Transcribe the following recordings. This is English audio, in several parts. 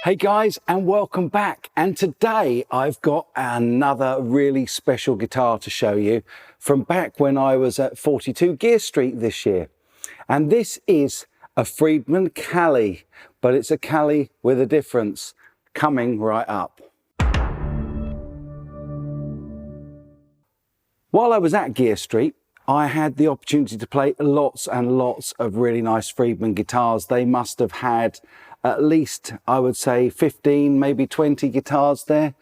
Hey guys, and welcome back. And today I've got another really special guitar to show you from back when I was at 42 Gear Street this year. And this is a Friedman Cali, but it's a Cali with a difference, coming right up. While I was at Gear Street, I had the opportunity to play lots and lots of really nice Friedman guitars. They must have had at least, I would say, 15, maybe 20 guitars there.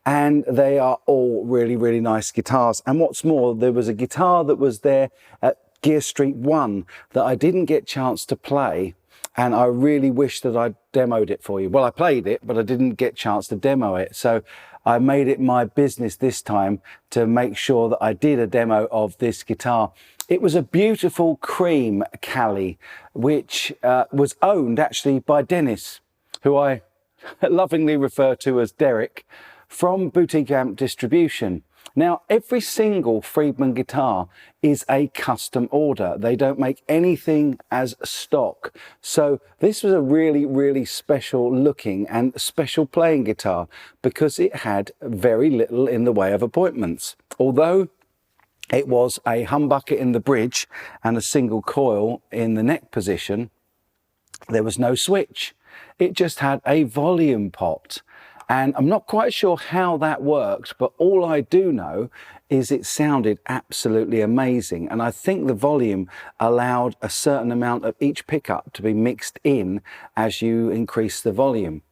And they are all really, really nice guitars. And what's more, there was a guitar that was there at Gear Street 1 that I didn't get a chance to play. And I really wish that I'd demoed it for you. Well, I played it, but I didn't get a chance to demo it. So I made it my business this time to make sure that I did a demo of this guitar. It was a beautiful cream Cali, which was owned actually by Dennis, who I lovingly refer to as Derek, from Boutique Amp Distribution. Now, every single Friedman guitar is a custom order. They don't make anything as stock. So this was a really, really special looking and special playing guitar because it had very little in the way of appointments. Although it was a humbucker in the bridge and a single coil in the neck position, there was no switch. It just had a volume pot. And I'm not quite sure how that worked, but all I do know is it sounded absolutely amazing. And I think the volume allowed a certain amount of each pickup to be mixed in as you increase the volume.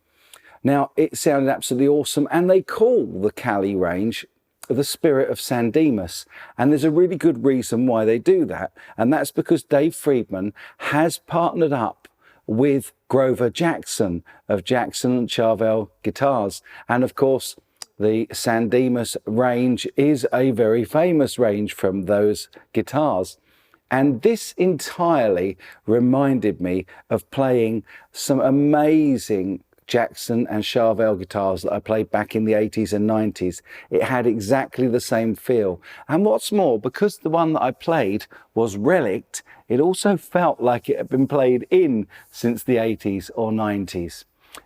Now, it sounded absolutely awesome. And they call the Cali range the Spirit of San Dimas. And there's a really good reason why they do that. And that's because Dave Friedman has partnered up with Grover Jackson of Jackson Charvel Guitars. And of course, the San Dimas range is a very famous range from those guitars. And this entirely reminded me of playing some amazing Jackson and Charvel guitars that I played back in the 80s and 90s. It had exactly the same feel. And what's more, because the one that I played was relict, it also felt like it had been played in since the 80s or 90s.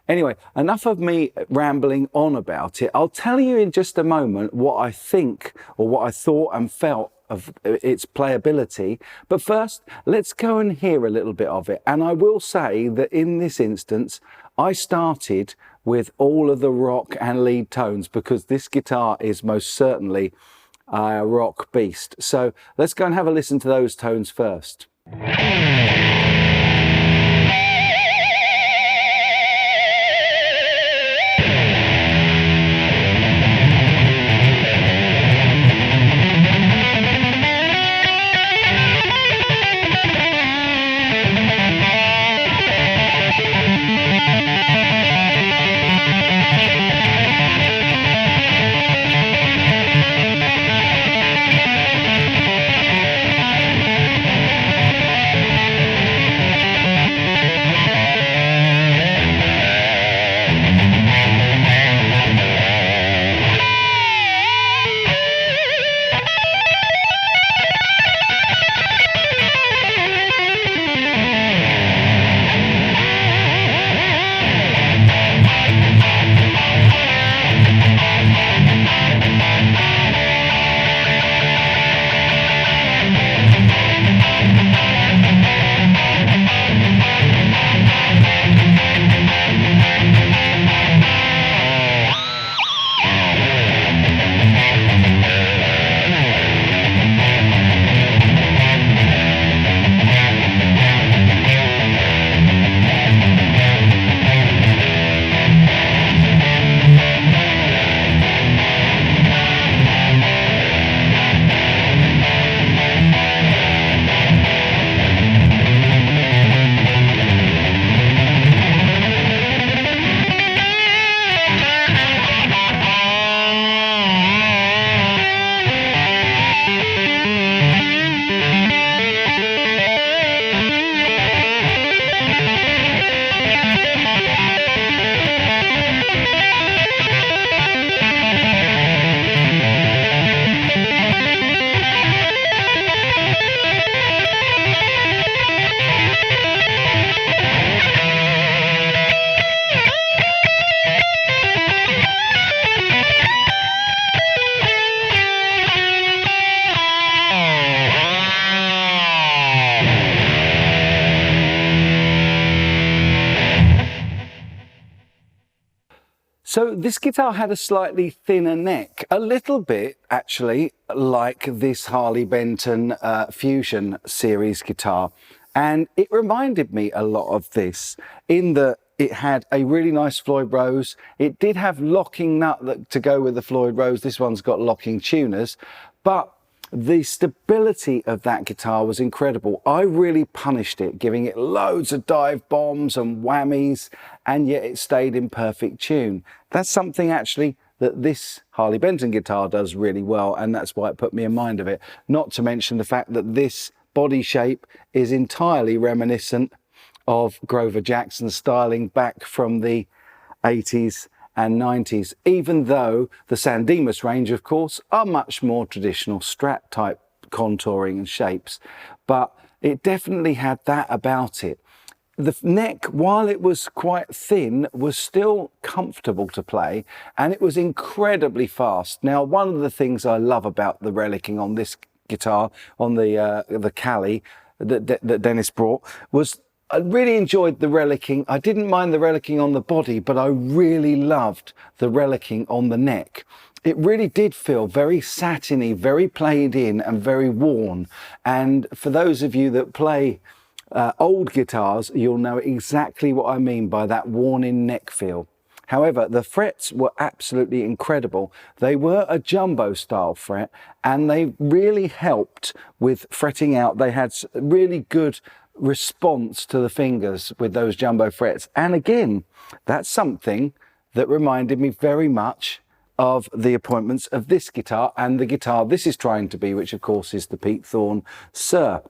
Anyway, enough of me rambling on about it. I'll tell you in just a moment what I think or what I thought and felt of its playability. But first, let's go and hear a little bit of it. And I will say that in this instance, I started with all of the rock and lead tones because this guitar is most certainly a rock beast. So let's go and have a listen to those tones first. So this guitar had a slightly thinner neck, a little bit actually like this Harley Benton Fusion series guitar. And it reminded me a lot of this in that it had a really nice Floyd Rose. It did have locking nut to go with the Floyd Rose. This one's got locking tuners, but the stability of that guitar was incredible. I really punished it, giving it loads of dive bombs and whammies, and yet it stayed in perfect tune. That's something actually that this Harley Benton guitar does really well, and that's why it put me in mind of it. Not to mention the fact that this body shape is entirely reminiscent of Grover Jackson's styling back from the 80s and 90s, even though the San Dimas range, of course, are much more traditional Strat type contouring and shapes, but it definitely had that about it. The neck, while it was quite thin, was still comfortable to play, and it was incredibly fast. Now, one of the things I love about the relicking on this guitar, on the Cali that Dennis brought, was I really enjoyed the relicking. I didn't mind the relicking on the body, but I really loved the relicking on the neck. It really did feel very satiny, very played in and very worn. And for those of you that play old guitars, you'll know exactly what I mean by that worn in neck feel. However, the frets were absolutely incredible. They were a jumbo style fret, and they really helped with fretting out. They had really good response to the fingers with those jumbo frets. And again, that's something that reminded me very much of the appointments of this guitar and the guitar this is trying to be, which of course is the Pete Thorne Sir.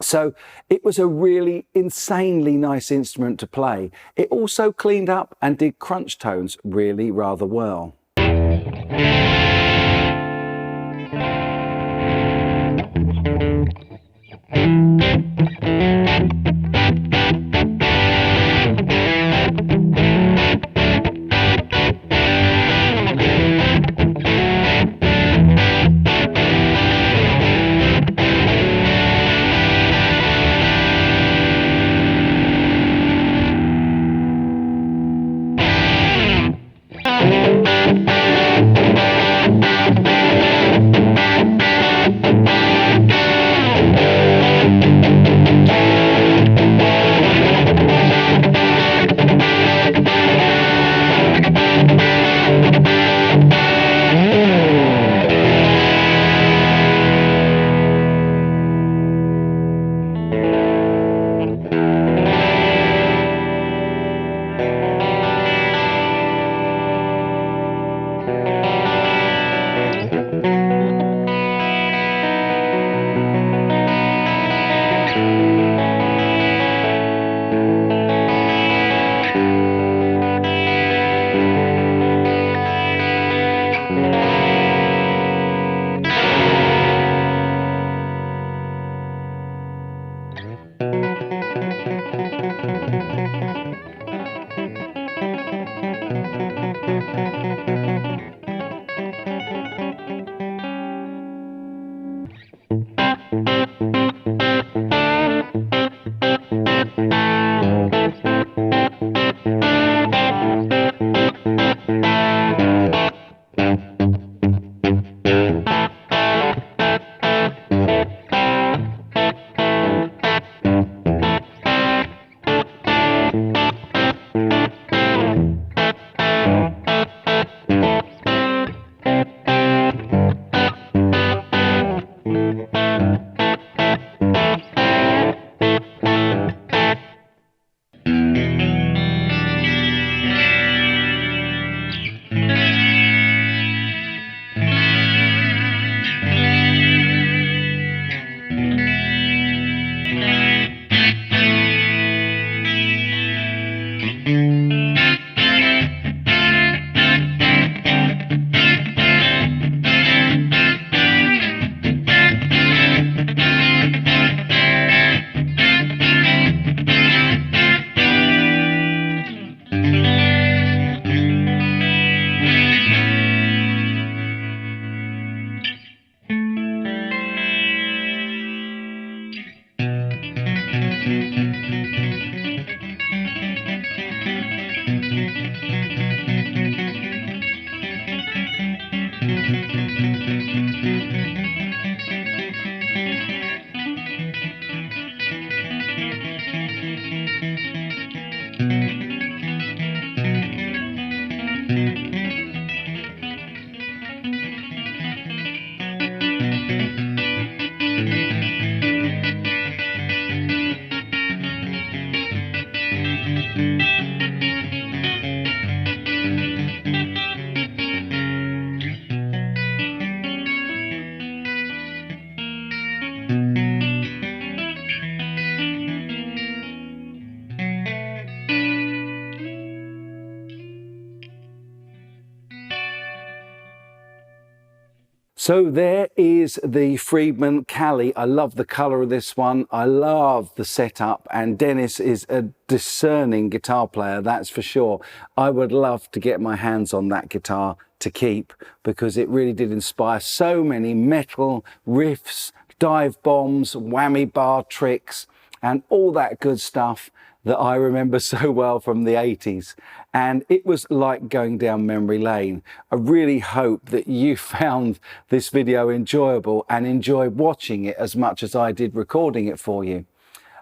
So it was a really insanely nice instrument to play. It also cleaned up and did crunch tones really rather well. So there is the Friedman Cali. I love the colour of this one. I love the setup, and Dennis is a discerning guitar player, that's for sure. I would love to get my hands on that guitar to keep, because it really did inspire so many metal riffs, dive bombs, whammy bar tricks, and all that good stuff that I remember so well from the 80s. And it was like going down memory lane. I really hope that you found this video enjoyable and enjoyed watching it as much as I did recording it for you.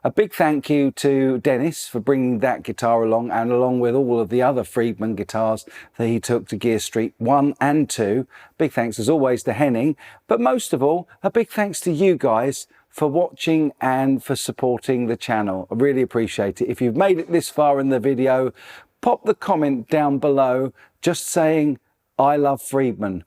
A big thank you to Dennis for bringing that guitar along, and along with all of the other Friedman guitars that he took to Gear Street 1 and 2. Big thanks as always to Henning, but most of all, a big thanks to you guys for watching and for supporting the channel. I really appreciate it. If you've made it this far in the video, pop the comment down below just saying, I love Friedman.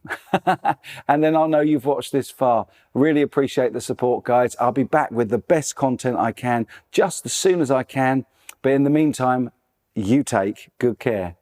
And then I'll know you've watched this far. Really appreciate the support, guys. I'll be back with the best content I can just as soon as I can. But in the meantime, you take good care.